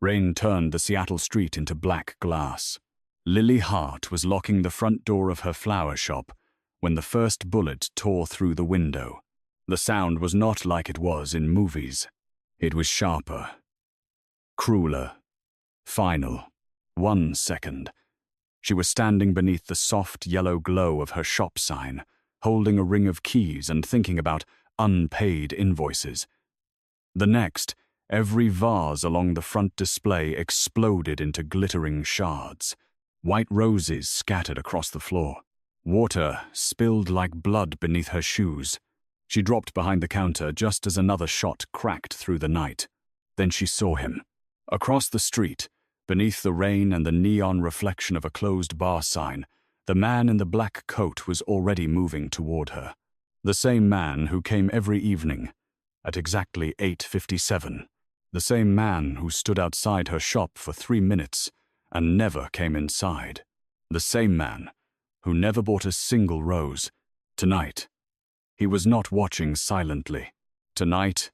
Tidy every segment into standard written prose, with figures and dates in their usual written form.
Rain turned the Seattle street into black glass. Lily Hart was locking the front door of her flower shop when the first bullet tore through the window. The sound was not like it was in movies. It was sharper, crueler, final. 1 second. She was standing beneath the soft yellow glow of her shop sign, holding a ring of keys and thinking about unpaid invoices. The next, every vase along the front display exploded into glittering shards. White roses scattered across the floor. Water spilled like blood beneath her shoes. She dropped behind the counter just as another shot cracked through the night. Then she saw him. Across the street, beneath the rain and the neon reflection of a closed bar sign, the man in the black coat was already moving toward her. The same man who came every evening at exactly 8:57. The same man who stood outside her shop for 3 minutes and never came inside. The same man who never bought a single rose. Tonight, he was not watching silently. Tonight,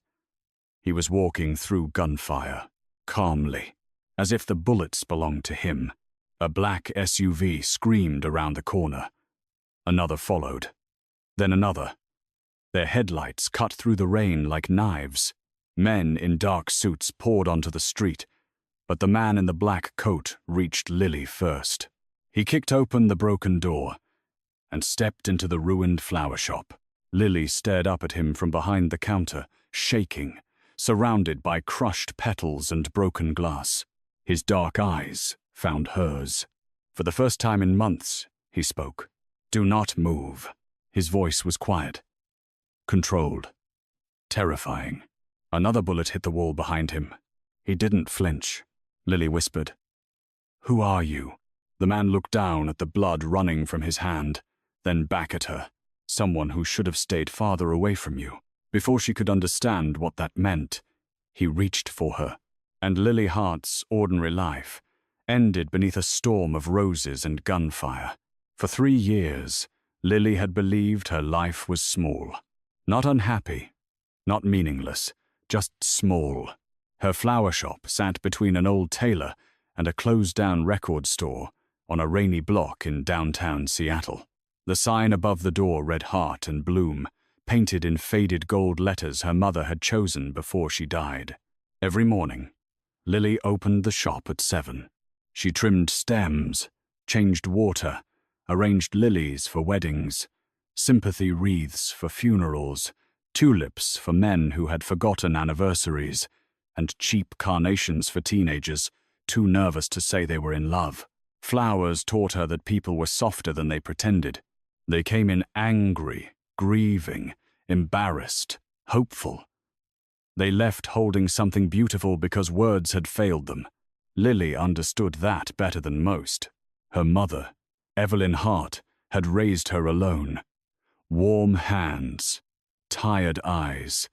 he was walking through gunfire, calmly, as if the bullets belonged to him. A black SUV screamed around the corner. Another followed. Then another. Their headlights cut through the rain like knives. Men in dark suits poured onto the street, but the man in the black coat reached Lily first. He kicked open the broken door and stepped into the ruined flower shop. Lily stared up at him from behind the counter, shaking, surrounded by crushed petals and broken glass. His dark eyes found hers. For the first time in months, he spoke. "Do not move." His voice was quiet, controlled, terrifying. Another bullet hit the wall behind him. He didn't flinch. Lily whispered, "Who are you?" The man looked down at the blood running from his hand, then back at her. "Someone who should have stayed farther away from you." Before she could understand what that meant, he reached for her, and Lily Hart's ordinary life ended beneath a storm of roses and gunfire. For 3 years, Lily had believed her life was small. Not unhappy, not meaningless, just small. Her flower shop sat between an old tailor and a closed-down record store on a rainy block in downtown Seattle. The sign above the door read Heart and Bloom, painted in faded gold letters her mother had chosen before she died. Every morning, Lily opened the shop at 7. She trimmed stems, changed water, arranged lilies for weddings, sympathy wreaths for funerals, tulips for men who had forgotten anniversaries, and cheap carnations for teenagers too nervous to say they were in love. Flowers taught her that people were softer than they pretended. They came in angry, grieving, embarrassed, hopeful. They left holding something beautiful because words had failed them. Lily understood that better than most. Her mother, Evelyn Hart, had raised her alone. Warm hands, tired eyes,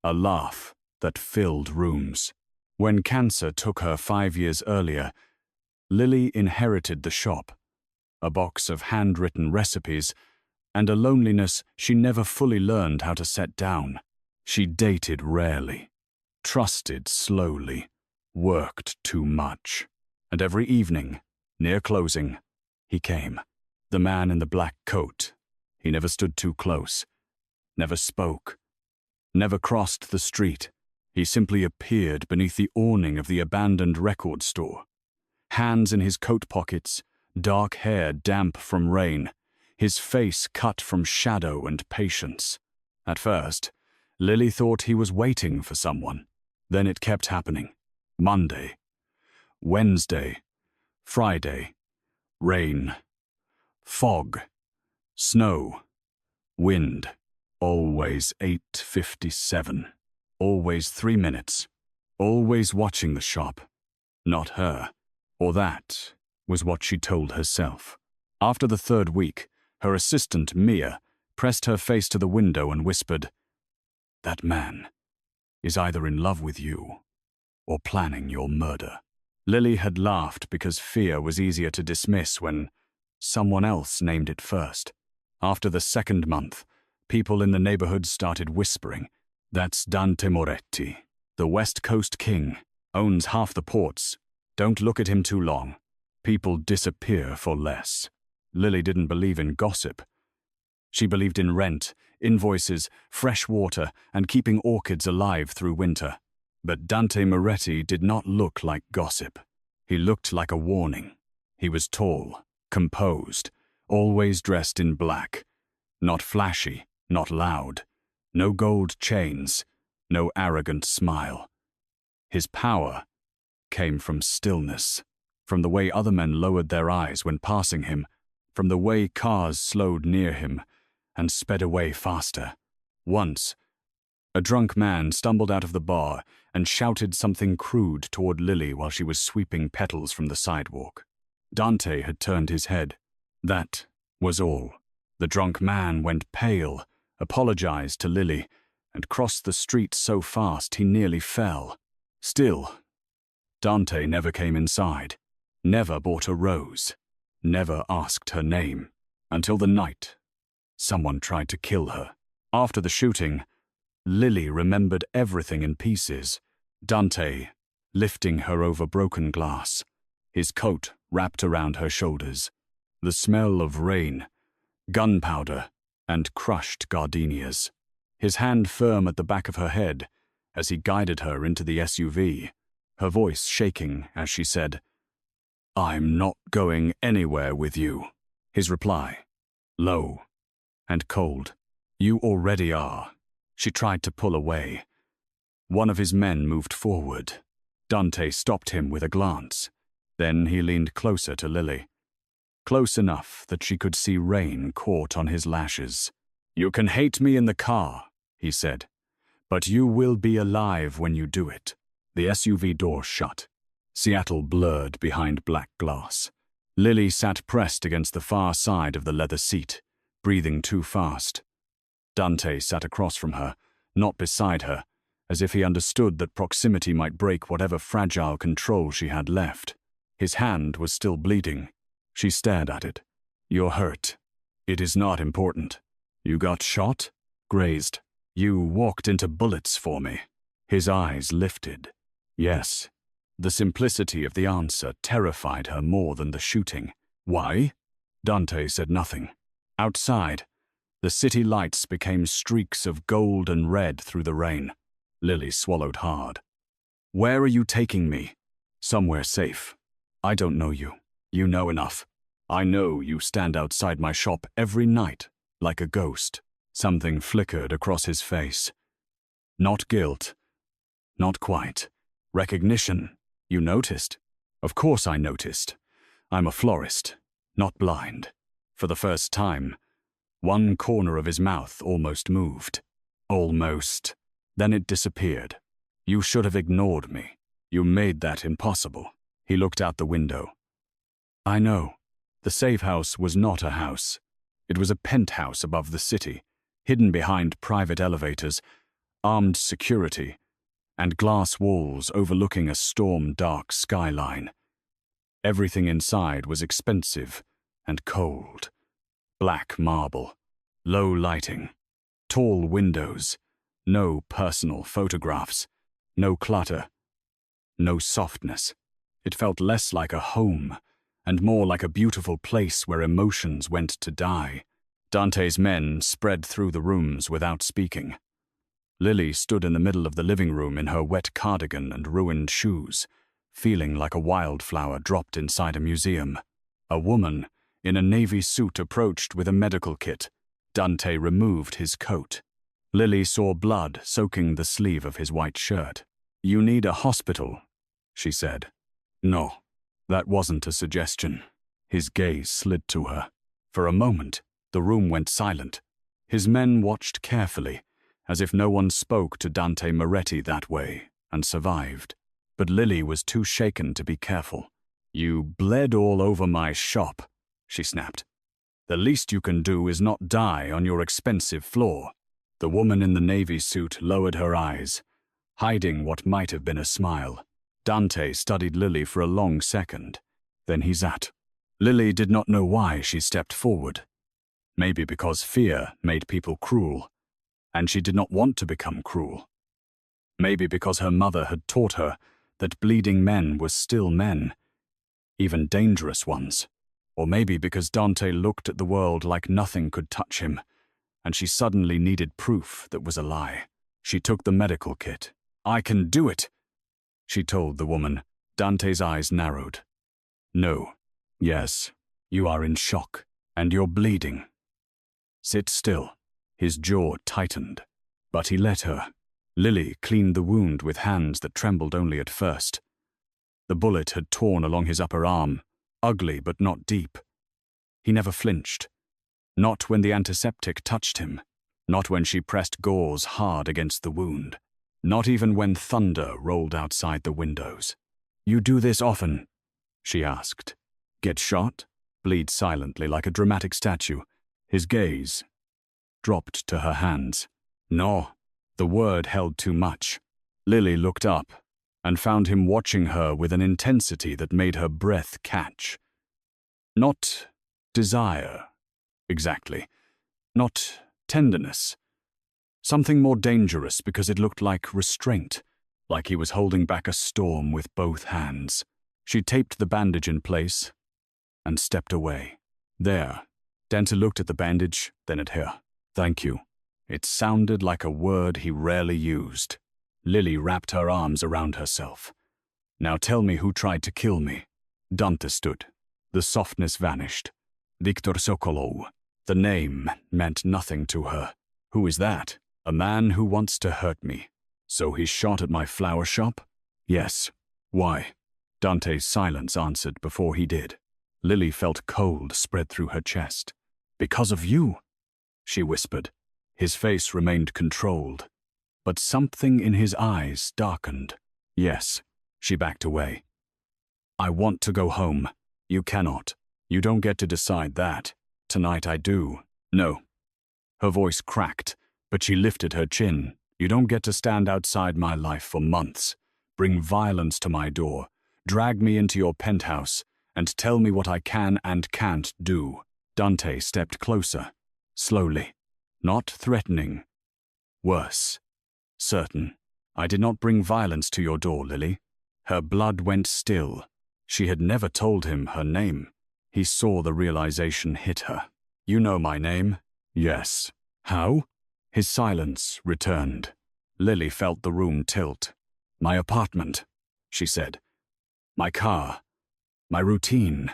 a laugh that filled rooms. When cancer took her 5 years earlier, Lily inherited the shop, a box of handwritten recipes, and a loneliness she never fully learned how to set down. She dated rarely, trusted slowly, worked too much. And every evening, near closing, he came. The man in the black coat. He never stood too close, never spoke, never crossed the street. He simply appeared beneath the awning of the abandoned record store. Hands in his coat pockets, dark hair damp from rain, his face cut from shadow and patience. At first, Lily thought he was waiting for someone. Then it kept happening. Monday, Wednesday, Friday, rain, fog, snow, wind. Always 8:57. Always 3 minutes. Always watching the shop. Not her. Or that was what she told herself. After the 3rd week, her assistant, Mia, pressed her face to the window and whispered, "That man is either in love with you or planning your murder." Lily had laughed because fear was easier to dismiss when someone else named it first. After the 2nd month, people in the neighborhood started whispering, "That's Dante Moretti, the West Coast King, Owns half the ports. Don't look at him too long. People disappear for less. Lily didn't believe in gossip. She believed in rent, invoices, fresh water, and keeping orchids alive through winter. But Dante Moretti did not look like gossip. He looked like a warning. He was tall, composed, always dressed in black. Not flashy, not loud. No gold chains, no arrogant smile. His power came from stillness, from the way other men lowered their eyes when passing him, from the way cars slowed near him and sped away faster. Once, a drunk man stumbled out of the bar and shouted something crude toward Lily while she was sweeping petals from the sidewalk. Dante had turned his head. That was all. The drunk man went pale, apologized to Lily, and crossed the street so fast he nearly fell. Still, Dante never came inside, never bought a rose, never asked her name, until the night someone tried to kill her. After the shooting, Lily remembered everything in pieces. Dante lifting her over broken glass, his coat wrapped around her shoulders, the smell of rain, gunpowder, and crushed gardenias, his hand firm at the back of her head as he guided her into the SUV, her voice shaking as she said, "I'm not going anywhere with you." His reply, low and cold, "You already are." She tried to pull away. One of his men moved forward. Dante stopped him with a glance. Then he leaned closer to Lily, close enough that she could see rain caught on his lashes. "You can hate me in the car," he said, "but you will be alive when you do it." The SUV door shut. Seattle blurred behind black glass. Lily sat pressed against the far side of the leather seat, breathing too fast. Dante sat across from her, not beside her, as if he understood that proximity might break whatever fragile control she had left. His hand was still bleeding. She stared at it. "You're hurt. It is not important. You got shot? Grazed. You walked into bullets for me." His eyes lifted. Yes. The simplicity of the answer terrified her more than the shooting. "Why?" Dante said nothing. Outside, the city lights became streaks of gold and red through the rain. Lily swallowed hard. "Where are you taking me?" "Somewhere safe. I don't know you. You know enough. I know you stand outside my shop every night, like a ghost." Something flickered across his face. Not guilt. Not quite. Recognition. "You noticed?" "Of course I noticed. I'm a florist, not blind." For the first time, one corner of his mouth almost moved. Almost. Then it disappeared. "You should have ignored me. You made that impossible." He looked out the window. "I know. The safe house was not a house. It was a penthouse above the city, hidden behind private elevators, armed security, and glass walls overlooking a storm-dark skyline. Everything inside was expensive and cold. Black marble, low lighting, tall windows, no personal photographs, no clutter, no softness. It felt less like a home and more like a beautiful place where emotions went to die. Dante's men spread through the rooms without speaking. Lily stood in the middle of the living room in her wet cardigan and ruined shoes, feeling like a wildflower dropped inside a museum. A woman in a navy suit approached with a medical kit. Dante removed his coat. Lily saw blood soaking the sleeve of his white shirt. "You need a hospital," she said. "No, that wasn't a suggestion." His gaze slid to her. For a moment, the room went silent. His men watched carefully, as if no one spoke to Dante Moretti that way, and survived. But Lily was too shaken to be careful. "You bled all over my shop," she snapped. "The least you can do is not die on your expensive floor." The woman in the navy suit lowered her eyes, hiding what might have been a smile. Dante studied Lily for a long second. Then he sat. Lily did not know why she stepped forward. Maybe because fear made people cruel, and she did not want to become cruel. Maybe because her mother had taught her that bleeding men were still men, even dangerous ones. Or maybe because Dante looked at the world like nothing could touch him, and she suddenly needed proof that was a lie. She took the medical kit. "I can do it," she told the woman. Dante's eyes narrowed. "No. Yes, you are in shock, and you're bleeding. Sit still." His jaw tightened, but he let her. Lily cleaned the wound with hands that trembled only at first. The bullet had torn along his upper arm, ugly but not deep. He never flinched. Not when the antiseptic touched him. Not when she pressed gauze hard against the wound. Not even when thunder rolled outside the windows. "You do this often?" she asked. "Get shot?" Bleed silently like a dramatic statue. His gaze dropped to her hands. "No." The word held too much. Lily looked up and found him watching her with an intensity that made her breath catch. Not desire, exactly. Not tenderness. Something more dangerous because it looked like restraint, like he was holding back a storm with both hands. She taped the bandage in place and stepped away. "There." Dante looked at the bandage, then at her. "Thank you." It sounded like a word he rarely used. Lily wrapped her arms around herself. "Now tell me who tried to kill me." Dante stood. The softness vanished. "Viktor Sokolov." The name meant nothing to her. "Who is that?" "A man who wants to hurt me." "So he shot at my flower shop?" "Yes." "Why?" Dante's silence answered before he did. Lily felt cold spread through her chest. "Because of you," she whispered. His face remained controlled, but something in his eyes darkened. "Yes." She backed away. "I want to go home." "You cannot. You don't get to decide that. Tonight I do." "No." Her voice cracked, but she lifted her chin. "You don't get to stand outside my life for months, bring violence to my door, drag me into your penthouse, and tell me what I can and can't do." Dante stepped closer, slowly. Not threatening. Worse. Certain. "I did not bring violence to your door, Lily." Her blood went still. She had never told him her name. He saw the realization hit her. "You know my name?" "Yes." "How?" His silence returned. Lily felt the room tilt. "My apartment," she said. "My car. My routine.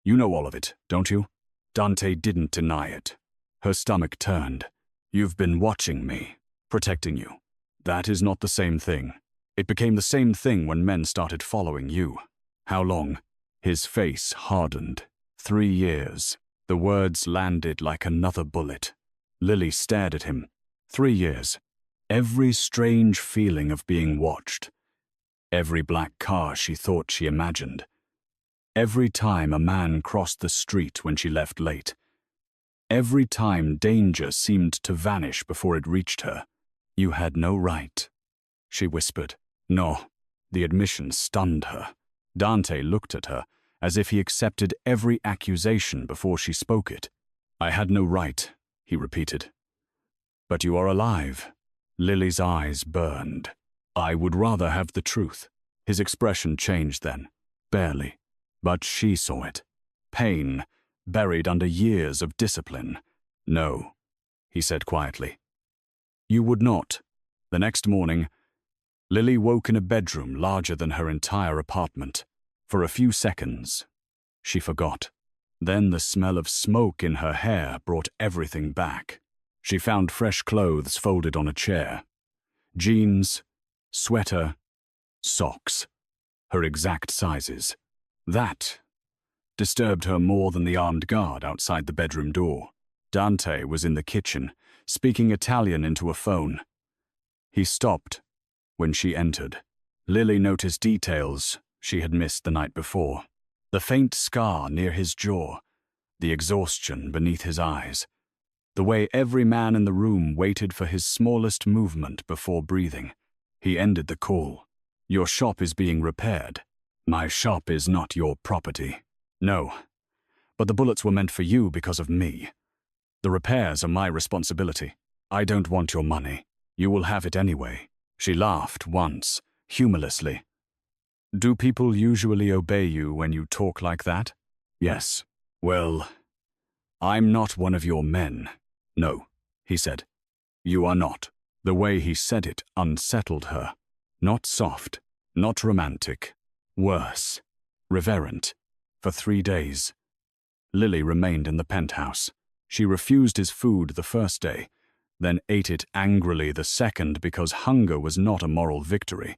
You know all of it, don't you?" Dante didn't deny it. Her stomach turned. "You've been watching me, protecting you. That is not the same thing. It became the same thing when men started following you." "How long?" His face hardened. 3 years. The words landed like another bullet. Lily stared at him. 3 years. Every strange feeling of being watched. Every black car she thought she imagined. Every time a man crossed the street when she left late. Every time danger seemed to vanish before it reached her. "You had no right," she whispered. "No." The admission stunned her. Dante looked at her, as if he accepted every accusation before she spoke it. "I had no right," he repeated. "But you are alive." Lily's eyes burned. "I would rather have the truth." His expression changed then. Barely. But she saw it. Pain, buried under years of discipline. "No," he said quietly. "You would not." The next morning, Lily woke in a bedroom larger than her entire apartment. For a few seconds, she forgot. Then the smell of smoke in her hair brought everything back. She found fresh clothes folded on a chair. Jeans, sweater, socks. Her exact sizes. That disturbed her more than the armed guard outside the bedroom door. Dante was in the kitchen, speaking Italian into a phone. He stopped when she entered. Lily noticed details she had missed the night before. The faint scar near his jaw, the exhaustion beneath his eyes, the way every man in the room waited for his smallest movement before breathing. He ended the call. "Your shop is being repaired." "My shop is not your property." "No, but the bullets were meant for you because of me. The repairs are my responsibility. I don't want your money. You will have it anyway." She laughed once, humorlessly. Do people usually obey you when you talk like that? Yes. Well, I'm not one of your men. No, he said. You are not. The way he said it unsettled her. Not soft, not romantic. Worse. Reverent. For 3 days. Lily remained in the penthouse. She refused his food the first day, then ate it angrily the second because hunger was not a moral victory.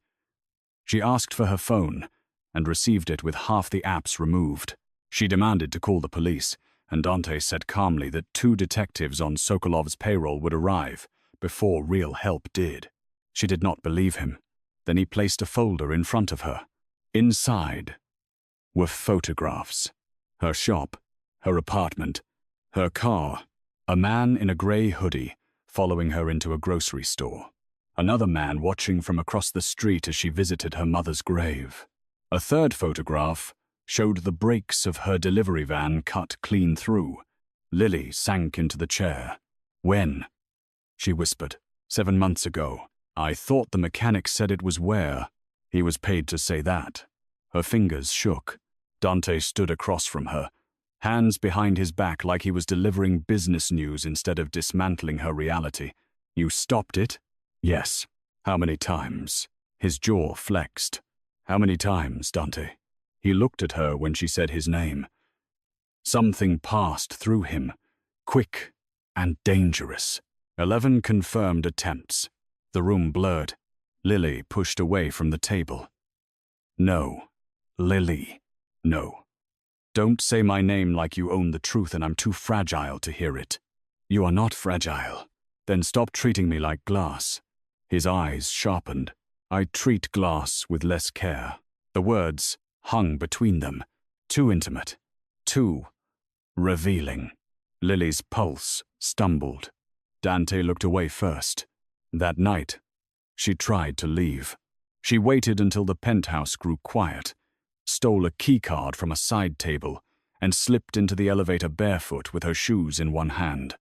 She asked for her phone and received it with half the apps removed. She demanded to call the police, and Dante said calmly that 2 detectives on Sokolov's payroll would arrive before real help did. She did not believe him. Then he placed a folder in front of her. Inside were photographs. Her shop, her apartment, her car, a man in a grey hoodie following her into a grocery store. Another man watching from across the street as she visited her mother's grave. A third photograph showed the brakes of her delivery van cut clean through. Lily sank into the chair. When? She whispered. 7 months ago. I thought the mechanic said it was where. He was paid to say that. Her fingers shook. Dante stood across from her, hands behind his back like he was delivering business news instead of dismantling her reality. You stopped it? Yes. How many times? His jaw flexed. How many times, Dante? He looked at her when she said his name. Something passed through him, quick and dangerous. 11 confirmed attempts. The room blurred. Lily pushed away from the table. No. Lily. No. Don't say my name like you own the truth and I'm too fragile to hear it. You are not fragile. Then stop treating me like glass. His eyes sharpened. I treat glass with less care. The words hung between them. Too intimate. Too revealing. Lily's pulse stumbled. Dante looked away first. That night, she tried to leave. She waited until the penthouse grew quiet, stole a keycard from a side table, and slipped into the elevator barefoot with her shoes in one hand.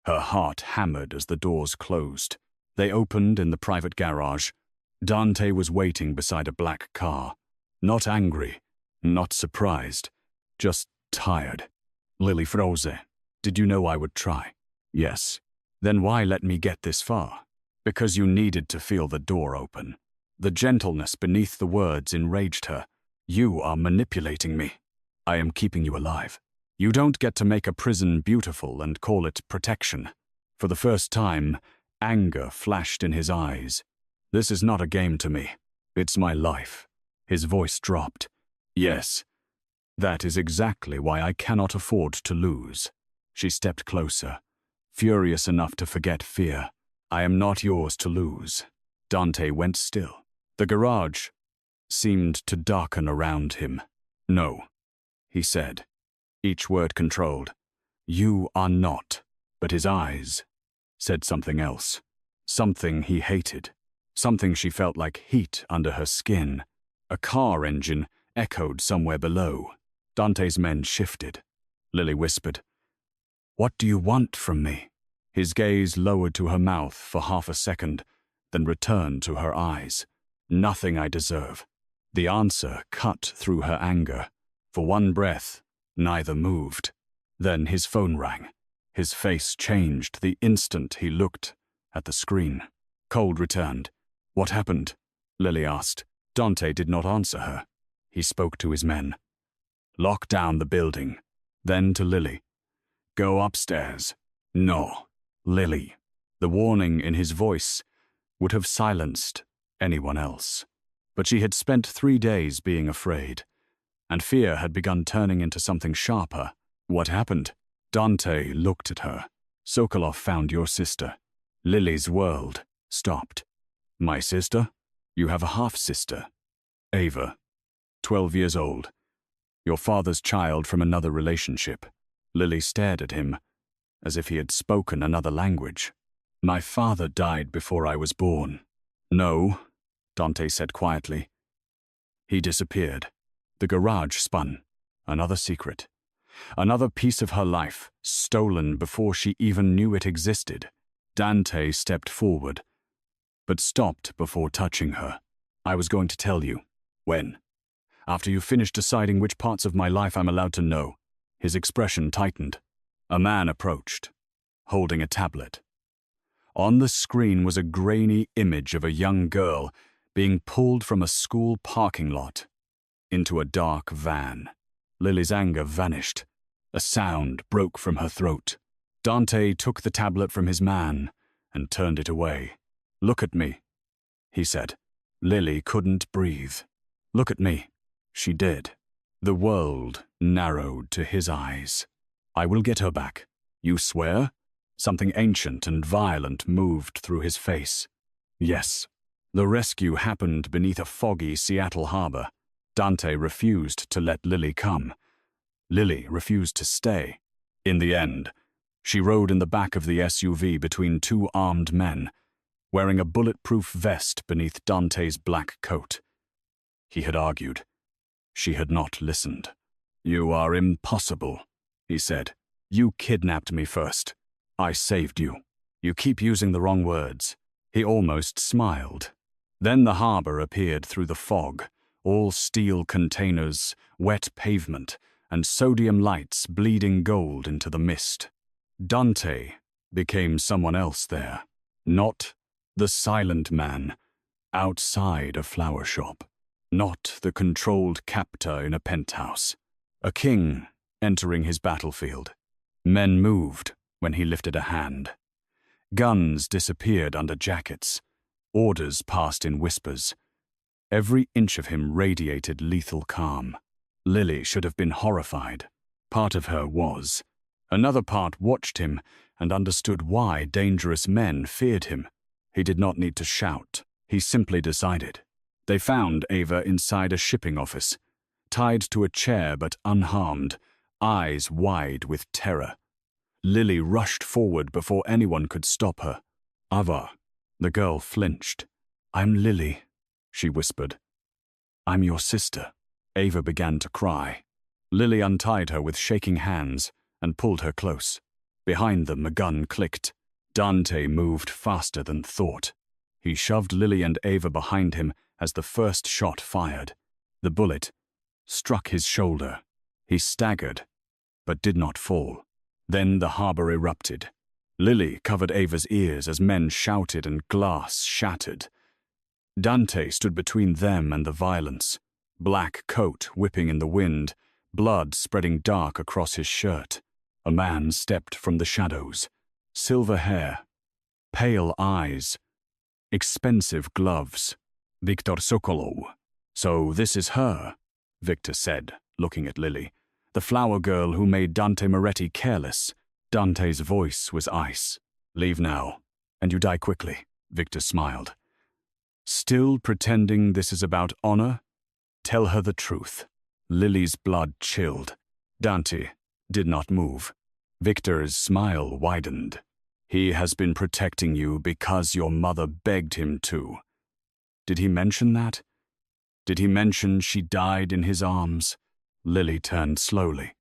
Her heart hammered as the doors closed. They opened in the private garage. Dante was waiting beside a black car. Not angry, not surprised, just tired. Lily froze. Did you know I would try? Yes. Then why let me get this far? Because you needed to feel the door open. The gentleness beneath the words enraged her. You are manipulating me. I am keeping you alive. You don't get to make a prison beautiful and call it protection. For the first time, anger flashed in his eyes. This is not a game to me. It's my life. His voice dropped. Yes, that is exactly why I cannot afford to lose. She stepped closer, furious enough to forget fear. I am not yours to lose. Dante went still. The garage seemed to darken around him. No, he said, each word controlled. You are not. But his eyes said something else. Something he hated. Something she felt like heat under her skin. A car engine echoed somewhere below. Dante's men shifted. Lily whispered, What do you want from me? His gaze lowered to her mouth for half a second, then returned to her eyes. Nothing I deserve. The answer cut through her anger. For one breath, neither moved. Then his phone rang. His face changed the instant he looked at the screen. Cold returned. What happened? Lily asked. Dante did not answer her. He spoke to his men. Lock down the building. Then to Lily. Go upstairs. No. Lily. The warning in his voice would have silenced anyone else. But she had spent 3 days being afraid, and fear had begun turning into something sharper. What happened? Dante looked at her. Sokolov found your sister. Lily's world stopped. My sister? You have a half-sister. Ava. 12 years old. Your father's child from another relationship. Lily stared at him, as if he had spoken another language. My father died before I was born. No, Dante said quietly. He disappeared. The garage spun. Another secret. Another piece of her life, stolen before she even knew it existed. Dante stepped forward, but stopped before touching her. I was going to tell you. When? After you've finished deciding which parts of my life I'm allowed to know. His expression tightened. A man approached, holding a tablet. On the screen was a grainy image of a young girl being pulled from a school parking lot into a dark van. Lily's anger vanished. A sound broke from her throat. Dante took the tablet from his man and turned it away. "Look at me," he said. Lily couldn't breathe. "Look at me." She did. The world narrowed to his eyes. "I will get her back. You swear?" Something ancient and violent moved through his face. "Yes." The rescue happened beneath a foggy Seattle harbor. Dante refused to let Lily come. Lily refused to stay. In the end, she rode in the back of the SUV between two armed men, wearing a bulletproof vest beneath Dante's black coat. He had argued. She had not listened. "You are impossible," he said. "You kidnapped me first. I saved you. You keep using the wrong words." He almost smiled. Then the harbor appeared through the fog, all steel containers, wet pavement, and sodium lights bleeding gold into the mist. Dante became someone else there, not the silent man outside a flower shop, not the controlled captor in a penthouse. A king entering his battlefield. Men moved when he lifted a hand. Guns disappeared under jackets. Orders passed in whispers. Every inch of him radiated lethal calm. Lily should have been horrified. Part of her was. Another part watched him and understood why dangerous men feared him. He did not need to shout. He simply decided. They found Ava inside a shipping office, tied to a chair but unharmed, eyes wide with terror. Lily rushed forward before anyone could stop her. "Ava." The girl flinched. "I'm Lily," she whispered. "I'm your sister." Ava began to cry. Lily untied her with shaking hands and pulled her close. Behind them, a gun clicked. Dante moved faster than thought. He shoved Lily and Ava behind him as the first shot fired. The bullet struck his shoulder. He staggered, but did not fall. Then the harbor erupted. Lily covered Ava's ears as men shouted and glass shattered. Dante stood between them and the violence, black coat whipping in the wind, blood spreading dark across his shirt. A man stepped from the shadows. Silver hair, pale eyes, expensive gloves. Viktor Sokolov. "So this is her," Victor said, looking at Lily. "The flower girl who made Dante Moretti careless." Dante's voice was ice. "Leave now, and you die quickly," Victor smiled. "Still pretending this is about honor? Tell her the truth." Lily's blood chilled. Dante did not move. Victor's smile widened. "He has been protecting you because your mother begged him to." Did he mention that? Did he mention she died in his arms? Lily turned slowly.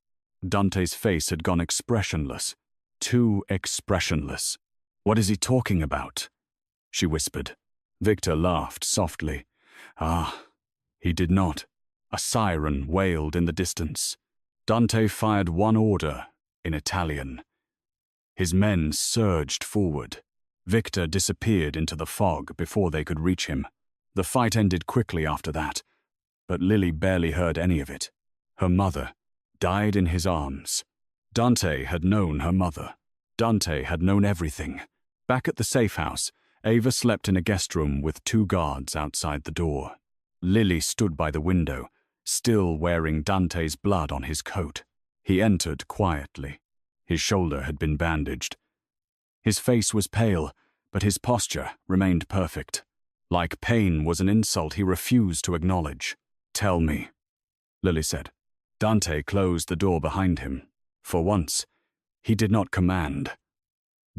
Dante's face had gone expressionless. Too expressionless. "What is he talking about?" she whispered. Victor laughed softly. "Ah." He did not. A siren wailed in the distance. Dante fired one order in Italian. His men surged forward. Victor disappeared into the fog before they could reach him. The fight ended quickly after that, but Lily barely heard any of it. Her mother died in his arms. Dante had known her mother. Dante had known everything. Back at the safe house, Ava slept in a guest room with two guards outside the door. Lily stood by the window, still wearing Dante's blood on his coat. He entered quietly. His shoulder had been bandaged. His face was pale, but his posture remained perfect. Like pain was an insult he refused to acknowledge. "Tell me," Lily said. Dante closed the door behind him. For once, he did not command,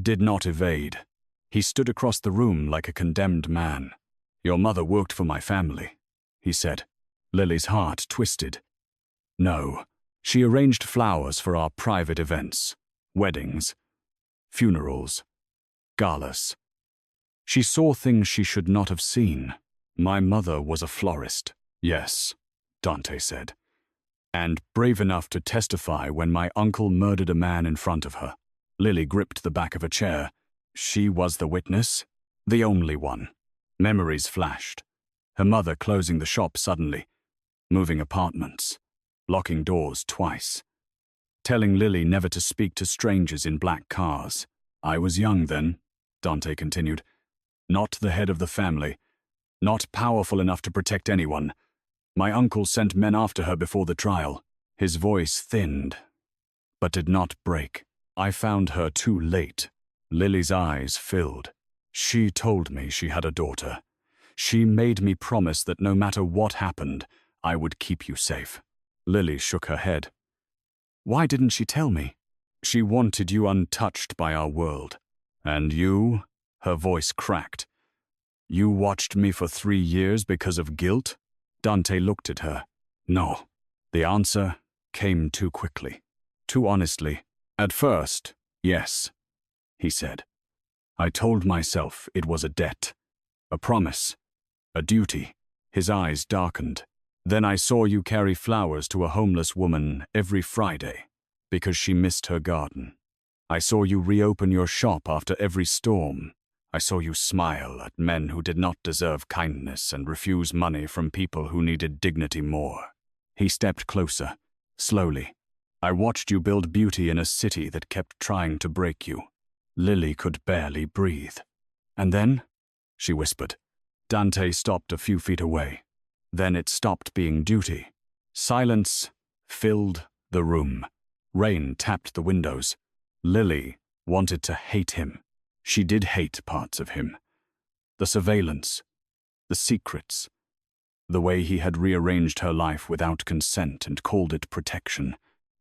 did not evade. He stood across the room like a condemned man. "Your mother worked for my family," he said. Lily's heart twisted. "No, she arranged flowers for our private events, weddings, funerals, galas. She saw things she should not have seen. My mother was a florist." Yes, Dante said. And brave enough to testify when my uncle murdered a man in front of her. Lily gripped the back of a chair. She was the witness? The only one. Memories flashed. Her mother closing the shop suddenly, moving apartments, locking doors twice, telling Lily never to speak to strangers in black cars. I was young then, Dante continued. Not the head of the family, not powerful enough to protect anyone. My uncle sent men after her before the trial. His voice thinned, but did not break. I found her too late. Lily's eyes filled. She told me she had a daughter. She made me promise that no matter what happened, I would keep you safe. Lily shook her head. Why didn't she tell me? She wanted you untouched by our world. And you? Her voice cracked. You watched me for 3 years because of guilt? Dante looked at her. No. The answer came too quickly, too honestly. At first, yes, he said. I told myself it was a debt, a promise, a duty. His eyes darkened. Then I saw you carry flowers to a homeless woman every Friday because she missed her garden. I saw you reopen your shop after every storm. I saw you smile at men who did not deserve kindness and refuse money from people who needed dignity more. He stepped closer, slowly. I watched you build beauty in a city that kept trying to break you. Lily could barely breathe. And then, she whispered. Dante stopped a few feet away. Then it stopped being duty. Silence filled the room. Rain tapped the windows. Lily wanted to hate him. She did hate parts of him. The surveillance, the secrets, the way he had rearranged her life without consent and called it protection.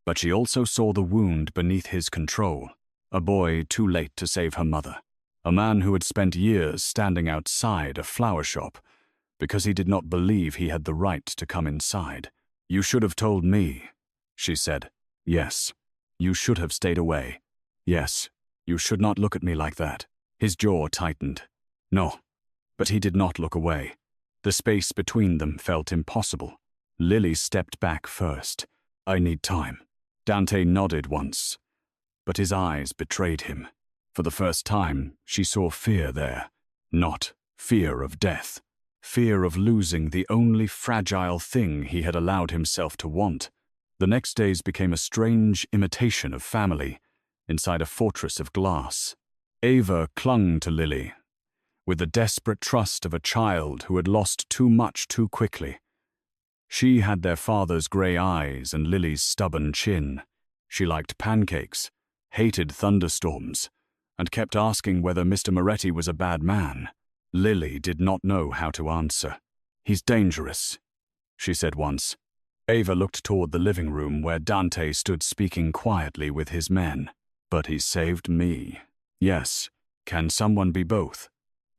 But she also saw the wound beneath his control. A boy too late to save her mother. A man who had spent years standing outside a flower shop because he did not believe he had the right to come inside. You should have told me, she said. Yes. You should have stayed away. Yes. You should not look at me like that. His jaw tightened. No. But he did not look away. The space between them felt impossible. Lily stepped back first. I need time. Dante nodded once, but his eyes betrayed him. For the first time, she saw fear there. Not fear of death. Fear of losing the only fragile thing he had allowed himself to want. The next days became a strange imitation of family inside a fortress of glass. Ava clung to Lily with the desperate trust of a child who had lost too much too quickly. She had their father's grey eyes and Lily's stubborn chin. She liked pancakes, hated thunderstorms, and kept asking whether Mr. Moretti was a bad man. Lily did not know how to answer. He's dangerous, she said once. Ava looked toward the living room where Dante stood speaking quietly with his men. But he saved me. Yes, can someone be both?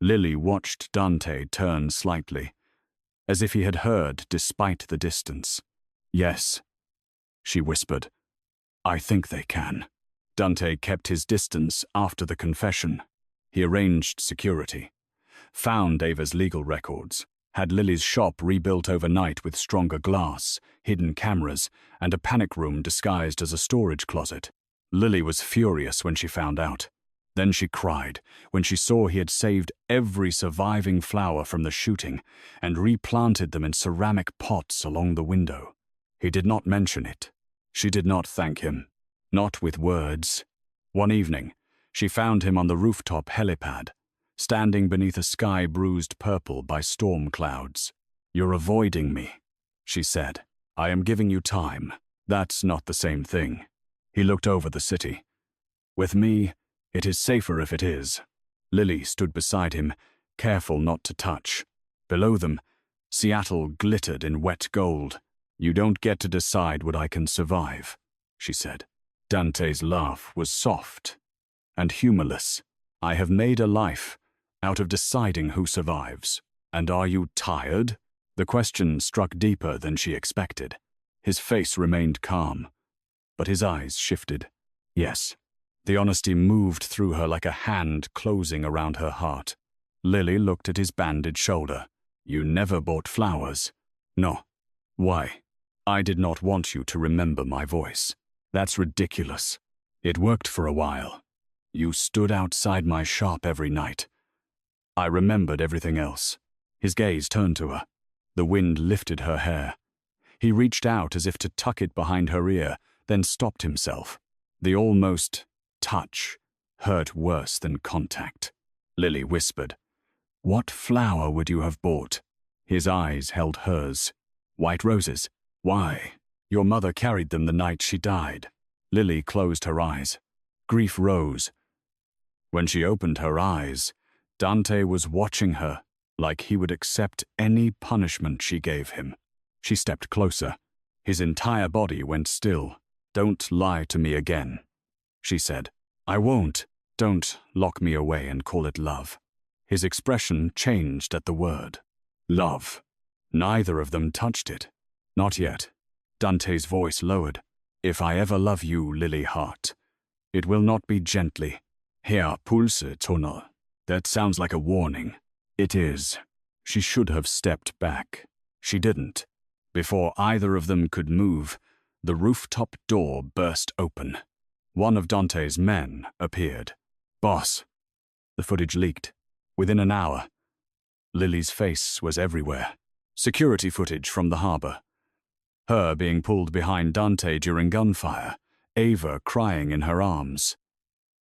Lily watched Dante turn slightly, as if he had heard despite the distance. Yes, she whispered. I think they can. Dante kept his distance after the confession. He arranged security, found Ava's legal records, had Lily's shop rebuilt overnight with stronger glass, hidden cameras, and a panic room disguised as a storage closet. Lily was furious when she found out. Then she cried when she saw he had saved every surviving flower from the shooting and replanted them in ceramic pots along the window. He did not mention it. She did not thank him. Not with words. One evening, she found him on the rooftop helipad, standing beneath a sky bruised purple by storm clouds. You're avoiding me, she said. I am giving you time. That's not the same thing. He looked over the city. With me, it is safer if it is. Lily stood beside him, careful not to touch. Below them, Seattle glittered in wet gold. You don't get to decide what I can survive, she said. Dante's laugh was soft and humorless. I have made a life out of deciding who survives. And are you tired? The question struck deeper than she expected. His face remained calm, but his eyes shifted. Yes. The honesty moved through her like a hand closing around her heart. Lily looked at his banded shoulder. You never bought flowers. No. Why? I did not want you to remember my voice. That's ridiculous. It worked for a while. You stood outside my shop every night. I remembered everything else. His gaze turned to her. The wind lifted her hair. He reached out as if to tuck it behind her ear, then stopped himself. The almost touch hurt worse than contact. Lily whispered, "What flower would you have bought?" His eyes held hers. "White roses. Why? Your mother carried them the night she died." Lily closed her eyes. Grief rose. When she opened her eyes, Dante was watching her like he would accept any punishment she gave him. She stepped closer. His entire body went still. "Don't lie to me again," she said. "I won't. Don't lock me away and call it love." His expression changed at the word. Love. Neither of them touched it. Not yet. Dante's voice lowered. "If I ever love you, Lily Hart, it will not be gently. Her Pulse Tunnel." That sounds like a warning. It is. She should have stepped back. She didn't. Before either of them could move, the rooftop door burst open. One of Dante's men appeared. "Boss." The footage leaked. Within an hour, Lily's face was everywhere. Security footage from the harbor. Her being pulled behind Dante during gunfire, Ava crying in her arms.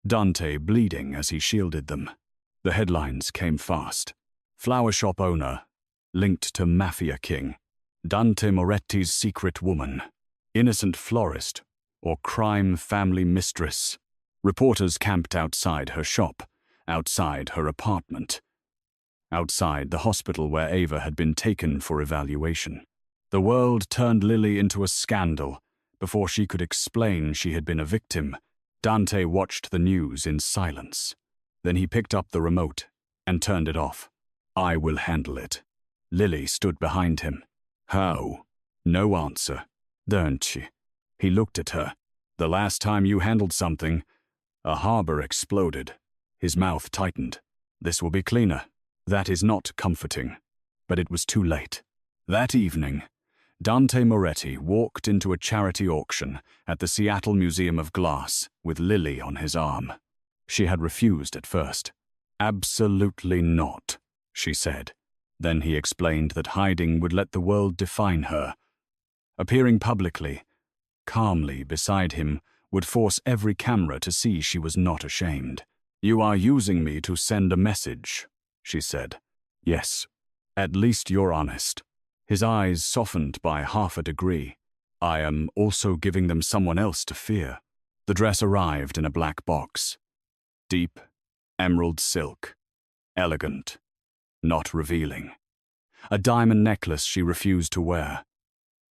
Dante bleeding as he shielded them. The headlines came fast. Flower shop owner linked to Mafia king. Dante Moretti's secret woman. Innocent florist or crime family mistress. Reporters camped outside her shop, outside her apartment, outside the hospital where Ava had been taken for evaluation. The world turned Lily into a scandal. Before she could explain she had been a victim, Dante watched the news in silence. Then he picked up the remote and turned it off. "I will handle it." Lily stood behind him. "How?" No answer. "Don't she?" He looked at her. "The last time you handled something, a harbor exploded." His mouth tightened. "This will be cleaner." That is not comforting. But it was too late. That evening, Dante Moretti walked into a charity auction at the Seattle Museum of Glass with Lily on his arm. She had refused at first. "Absolutely not," she said. Then he explained that hiding would let the world define her. Appearing publicly, calmly beside him, would force every camera to see she was not ashamed. "You are using me to send a message," she said. "Yes. At least you're honest." His eyes softened by half a degree. "I am also giving them someone else to fear." The dress arrived in a black box. Deep, emerald silk. Elegant. Not revealing. A diamond necklace she refused to wear.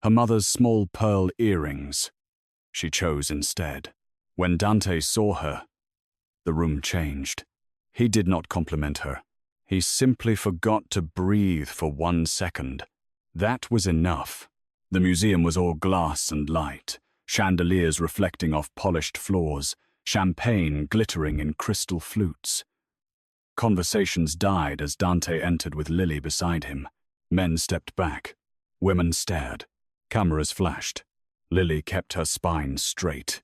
Her mother's small pearl earrings she chose instead. When Dante saw her, the room changed. He did not compliment her. He simply forgot to breathe for 1 second. That was enough. The museum was all glass and light, chandeliers reflecting off polished floors, champagne glittering in crystal flutes. Conversations died as Dante entered with Lily beside him. Men stepped back. Women stared. Cameras flashed. Lily kept her spine straight,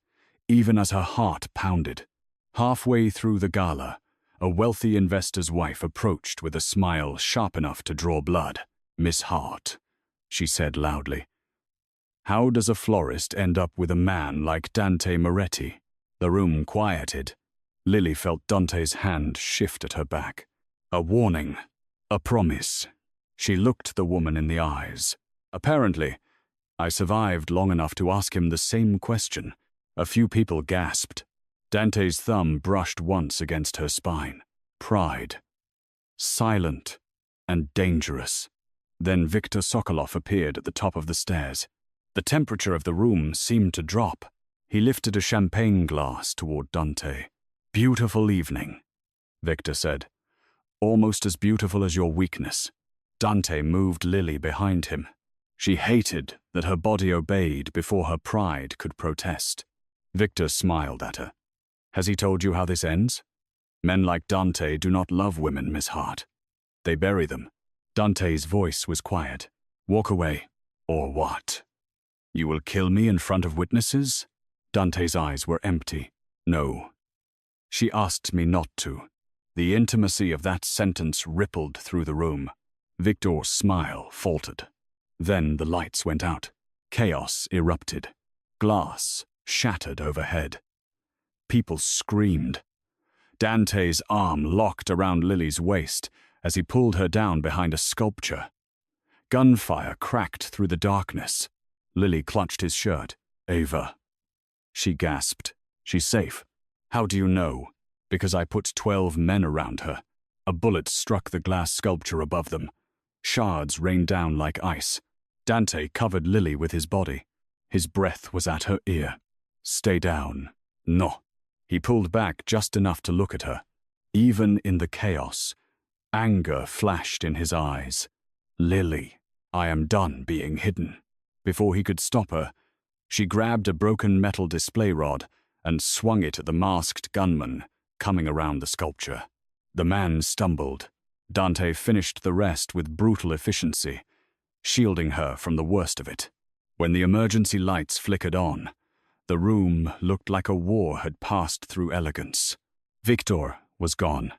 even as her heart pounded. Halfway through the gala, a wealthy investor's wife approached with a smile sharp enough to draw blood. "Miss Hart," she said loudly. "How does a florist end up with a man like Dante Moretti?" The room quieted. Lily felt Dante's hand shift at her back. A warning. A promise. She looked the woman in the eyes. "Apparently, I survived long enough to ask him the same question." A few people gasped. Dante's thumb brushed once against her spine. Pride. Silent and dangerous. Then Viktor Sokolov appeared at the top of the stairs. The temperature of the room seemed to drop. He lifted a champagne glass toward Dante. "Beautiful evening," Viktor said. "Almost as beautiful as your weakness." Dante moved Lily behind him. She hated that her body obeyed before her pride could protest. Viktor smiled at her. "Has he told you how this ends? Men like Dante do not love women, Miss Hart. They bury them." Dante's voice was quiet. Walk away. Or what? You will kill me in front of witnesses? Dante's eyes were empty. No. She asked me not to. The intimacy of that sentence rippled through the room. Victor's smile faltered. Then the lights went out. Chaos erupted. Glass shattered overhead. People screamed. Dante's arm locked around Lily's waist as he pulled her down behind a sculpture. Gunfire cracked through the darkness. Lily clutched his shirt. Ava. She gasped. She's safe. How do you know? Because I put 12 men around her. A bullet struck the glass sculpture above them. Shards rained down like ice. Dante covered Lily with his body. His breath was at her ear. Stay down. No. He pulled back just enough to look at her. Even in the chaos, anger flashed in his eyes. Lily, I am done being hidden. Before he could stop her, she grabbed a broken metal display rod and swung it at the masked gunman coming around the sculpture. The man stumbled. Dante finished the rest with brutal efficiency, shielding her from the worst of it. When the emergency lights flickered on, the room looked like a war had passed through elegance. Victor was gone,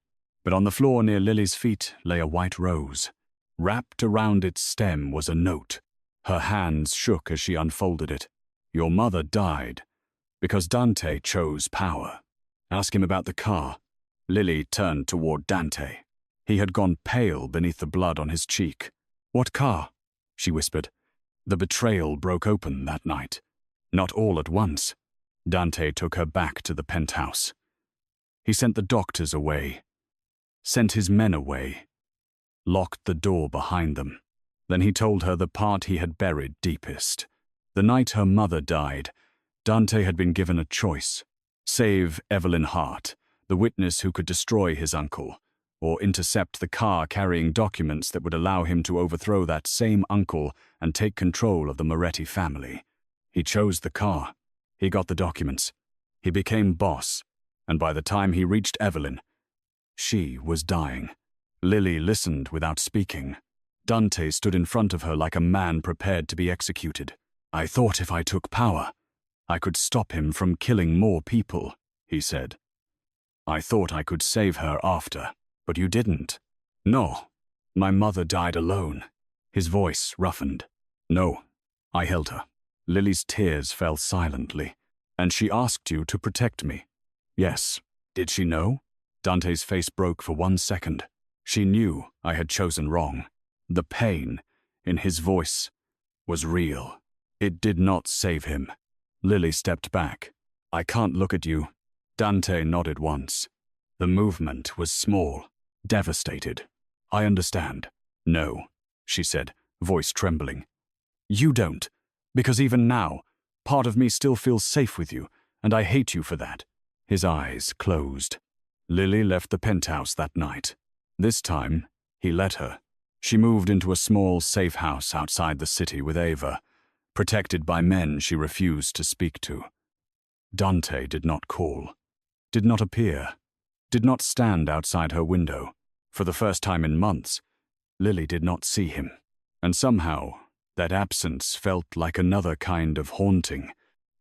but on the floor near Lily's feet lay a white rose. Wrapped around its stem was a note. Her hands shook as she unfolded it. Your mother died because Dante chose power. Ask him about the car. Lily turned toward Dante. He had gone pale beneath the blood on his cheek. What car? She whispered. The betrayal broke open that night. Not all at once. Dante took her back to the penthouse. He sent the doctors away, sent his men away, locked the door behind them. Then he told her the part he had buried deepest. The night her mother died, Dante had been given a choice. Save Lily Hart, the witness who could destroy his uncle, or intercept the car carrying documents that would allow him to overthrow that same uncle and take control of the Moretti family. He chose the car. He got the documents. He became boss, and by the time he reached Evelyn, she was dying. Lily listened without speaking. Dante stood in front of her like a man prepared to be executed. I thought if I took power, I could stop him from killing more people, he said. I thought I could save her after, but you didn't. No, my mother died alone. His voice roughened. No, I held her. Lily's tears fell silently. And she asked you to protect me. Yes. Did she know? Dante's face broke for 1 second. She knew I had chosen wrong. The pain in his voice was real. It did not save him. Lily stepped back. I can't look at you. Dante nodded once. The movement was small, devastated. I understand. No, she said, voice trembling. You don't, because even now, part of me still feels safe with you, and I hate you for that. His eyes closed. Lily left the penthouse that night. This time, he let her. She moved into a small, safe house outside the city with Ava, protected by men she refused to speak to. Dante did not call, did not appear, did not stand outside her window. For the first time in months, Lily did not see him. And somehow, that absence felt like another kind of haunting.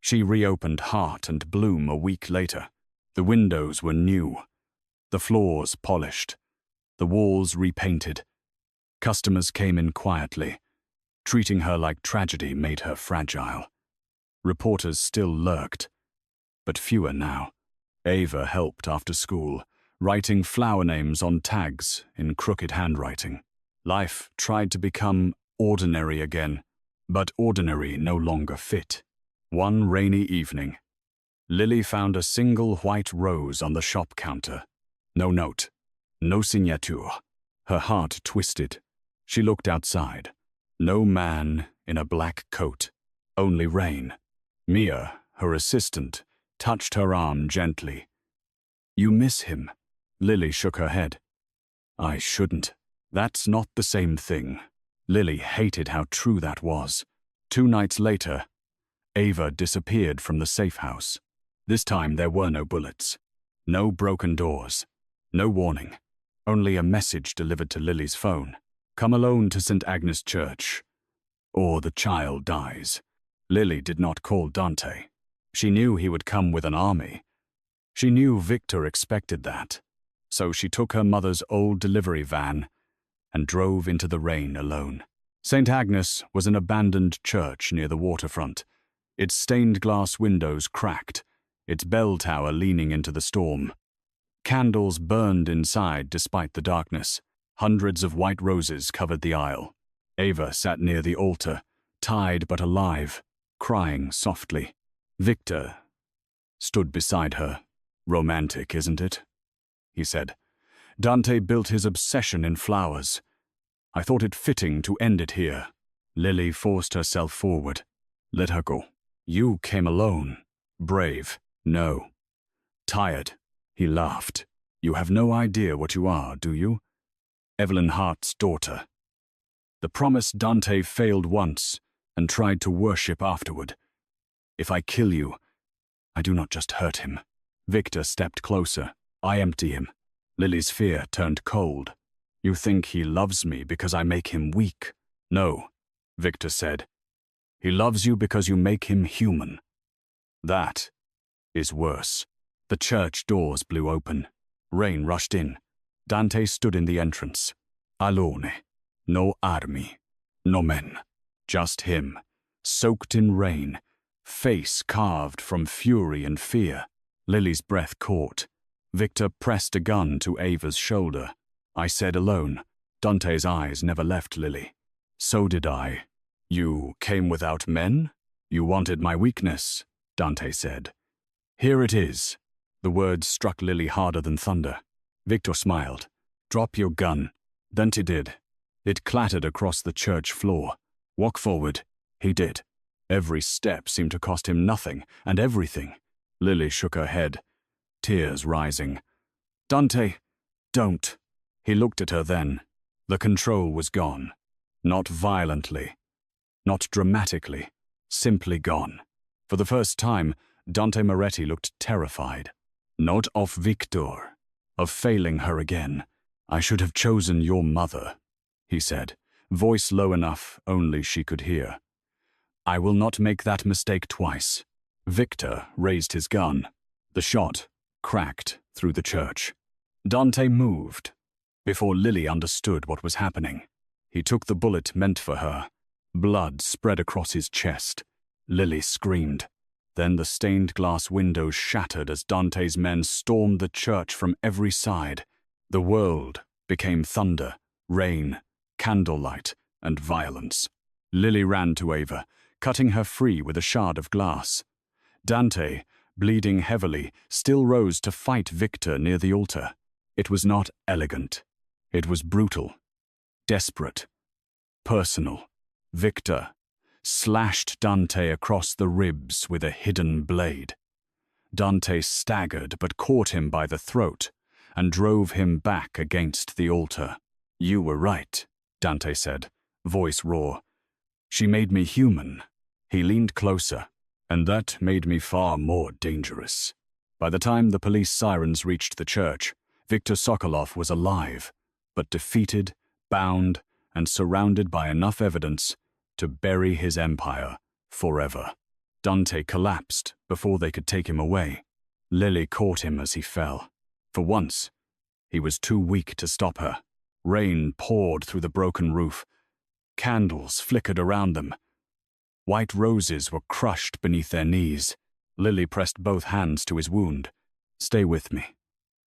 She reopened Heart and Bloom a week later. The windows were new, the floors polished, the walls repainted. Customers came in quietly. Treating her like tragedy made her fragile. Reporters still lurked, but fewer now. Ava helped after school, writing flower names on tags in crooked handwriting. Life tried to become ordinary again, but ordinary no longer fit. One rainy evening, Lily found a single white rose on the shop counter. No note, no signature. Her heart twisted. She looked outside. No man in a black coat, only rain. Mia, her assistant, touched her arm gently. You miss him. Lily shook her head. I shouldn't. That's not the same thing. Lily hated how true that was. 2 nights later, Ava disappeared from the safe house. This time there were no bullets, no broken doors, no warning, only a message delivered to Lily's phone. Come alone to St. Agnes Church. or the child dies. Lily did not call Dante. She knew he would come with an army. She knew Victor expected that. So she took her mother's old delivery van and drove into the rain alone. St. Agnes was an abandoned church near the waterfront, its stained glass windows cracked, its bell tower leaning into the storm. Candles burned inside despite the darkness. Hundreds of white roses covered the aisle. Ava sat near the altar, tired but alive, crying softly. Victor stood beside her. "Romantic, isn't it?" he said. "Dante built his obsession in flowers. I thought it fitting to end it here." Lily forced herself forward. "Let her go." "You came alone. Brave." "No. Tired." He laughed. "You have no idea what you are, do you? Evelyn Hart's daughter. The promise Dante failed once and tried to worship afterward. If I kill you, I do not just hurt him." Victor stepped closer. "I empty him." Lily's fear turned cold. "You think he loves me because I make him weak?" "No," Victor said. "He loves you because you make him human. That is worse." The church doors blew open. Rain rushed in. Dante stood in the entrance. Alone. No army. No men. Just him, soaked in rain, face carved from fury and fear. Lily's breath caught. Victor pressed a gun to Ava's shoulder. "I said alone." Dante's eyes never left Lily. "So did I." "You came without men? You wanted my weakness," Dante said. "Here it is." The words struck Lily harder than thunder. Victor smiled. "Drop your gun." Dante did. It clattered across the church floor. "Walk forward." He did. Every step seemed to cost him nothing, and everything. Lily shook her head, tears rising. "Dante, don't." He looked at her then. The control was gone. Not violently. Not dramatically. Simply gone. For the first time, Dante Moretti looked terrified. Not of Victor, of failing her again. "I should have chosen your mother," he said, voice low enough only she could hear. "I will not make that mistake twice." Victor raised his gun. The shot cracked through the church. Dante moved. Before Lily understood what was happening, he took the bullet meant for her. Blood spread across his chest. Lily screamed. Then the stained glass windows shattered as Dante's men stormed the church from every side. The world became thunder, rain, candlelight, and violence. Lily ran to Ava, cutting her free with a shard of glass. Dante, bleeding heavily, still rose to fight Victor near the altar. It was not elegant. It was brutal, desperate, personal. Victor slashed Dante across the ribs with a hidden blade. Dante staggered but caught him by the throat and drove him back against the altar. "You were right," Dante said, voice raw. "She made me human." He leaned closer, and that made me far more dangerous. By the time the police sirens reached the church, Victor Sokolov was alive, but defeated, bound, and surrounded by enough evidence to bury his empire forever. Dante collapsed before they could take him away. Lily caught him as he fell. For once, he was too weak to stop her. Rain poured through the broken roof. Candles flickered around them. White roses were crushed beneath their knees. Lily pressed both hands to his wound. "Stay with me,"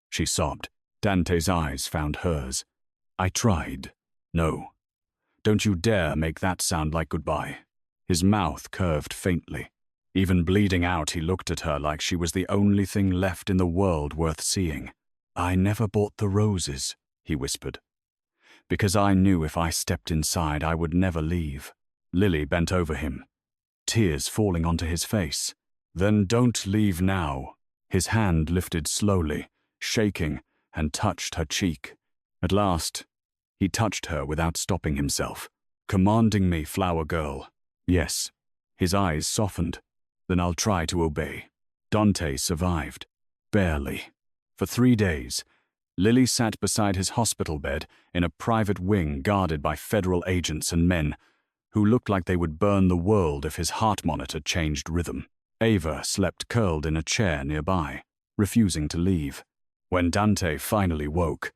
she sobbed. Dante's eyes found hers. "I tried." "No. Don't you dare make that sound like goodbye." His mouth curved faintly. Even bleeding out, he looked at her like she was the only thing left in the world worth seeing. "I never bought the roses," he whispered, "because I knew if I stepped inside I would never leave." Lily bent over him, tears falling onto his face. "Then don't leave now." His hand lifted slowly, shaking, and touched her cheek. At last, he touched her without stopping himself. "Commanding me, flower girl." "Yes." His eyes softened. "Then I'll try to obey." Dante survived. Barely. For 3 days, Lily sat beside his hospital bed in a private wing guarded by federal agents and men, who looked like they would burn the world if his heart monitor changed rhythm. Ava slept curled in a chair nearby, refusing to leave. When Dante finally woke,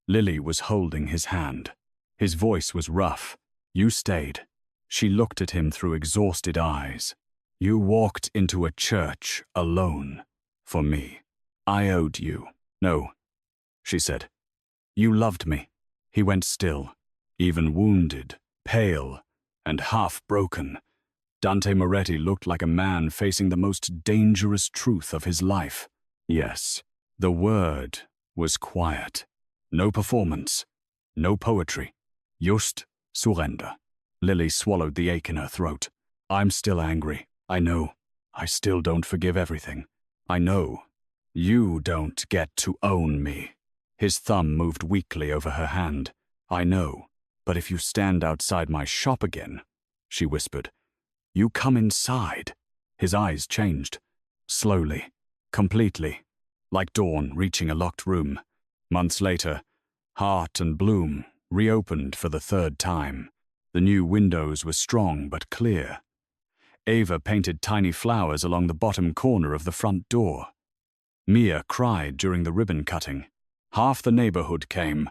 Lily was holding his hand. His voice was rough. "You stayed." She looked at him through exhausted eyes. "You walked into a church alone. For me. I owed you." "No," she said. "You loved me." He went still, even wounded, pale, and half-broken. Dante Moretti looked like a man facing the most dangerous truth of his life. Yes, the word was quiet. No performance, no poetry. Just surrender. Lily swallowed the ache in her throat. "I'm still angry. I know. I still don't forgive everything. I know. You don't get to own me." His thumb moved weakly over her hand. "I know, but if you stand outside my shop again," she whispered. "You come inside." His eyes changed. Slowly. Completely. Like dawn reaching a locked room. Months later, Hart and Bloom reopened for the third time. The new windows were strong but clear. Ava painted tiny flowers along the bottom corner of the front door. Mia cried during the ribbon cutting. Half the neighborhood came,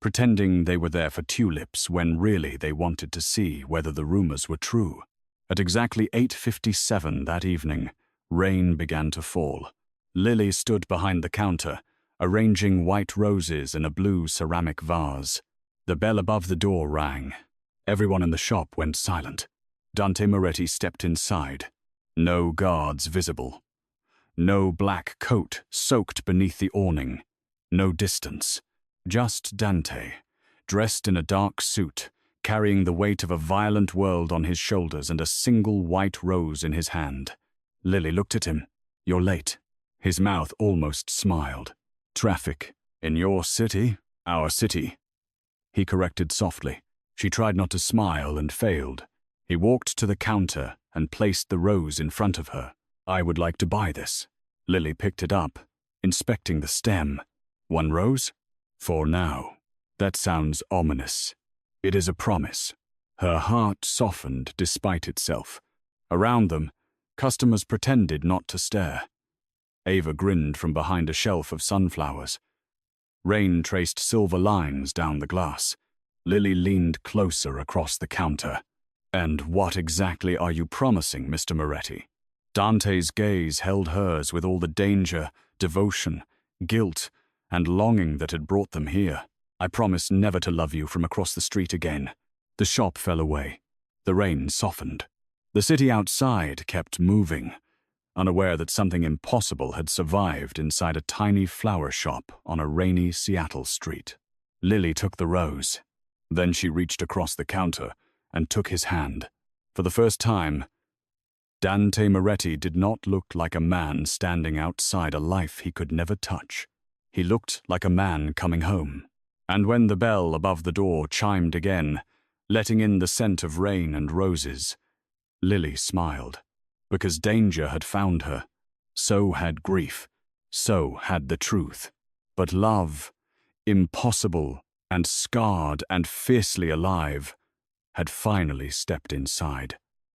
pretending they were there for tulips when really they wanted to see whether the rumors were true. At exactly 8:57 that evening, rain began to fall. Lily stood behind the counter, arranging white roses in a blue ceramic vase. The bell above the door rang. Everyone in the shop went silent. Dante Moretti stepped inside. No guards visible. No black coat soaked beneath the awning. No distance. Just Dante, dressed in a dark suit, carrying the weight of a violent world on his shoulders and a single white rose in his hand. Lily looked at him. "You're late." His mouth almost smiled. "Traffic. In your city, our city." He corrected softly. She tried not to smile and failed. He walked to the counter and placed the rose in front of her. "I would like to buy this." Lily picked it up, inspecting the stem. "One rose?" "For now." "That sounds ominous." "It is a promise." Her heart softened despite itself. Around them, customers pretended not to stare. Ava grinned from behind a shelf of sunflowers. Rain traced silver lines down the glass. Lily leaned closer across the counter. "And what exactly are you promising, Mr. Moretti?" Dante's gaze held hers with all the danger, devotion, guilt, and longing that had brought them here. "I promise never to love you from across the street again." The shop fell away. The rain softened. The city outside kept moving, unaware that something impossible had survived inside a tiny flower shop on a rainy Seattle street. Lily took the rose. Then she reached across the counter and took his hand. For the first time, Dante Moretti did not look like a man standing outside a life he could never touch. He looked like a man coming home. And when the bell above the door chimed again, letting in the scent of rain and roses, Lily smiled. Because danger had found her. So had grief. So had the truth. But love, impossible and scarred and fiercely alive, had finally stepped inside.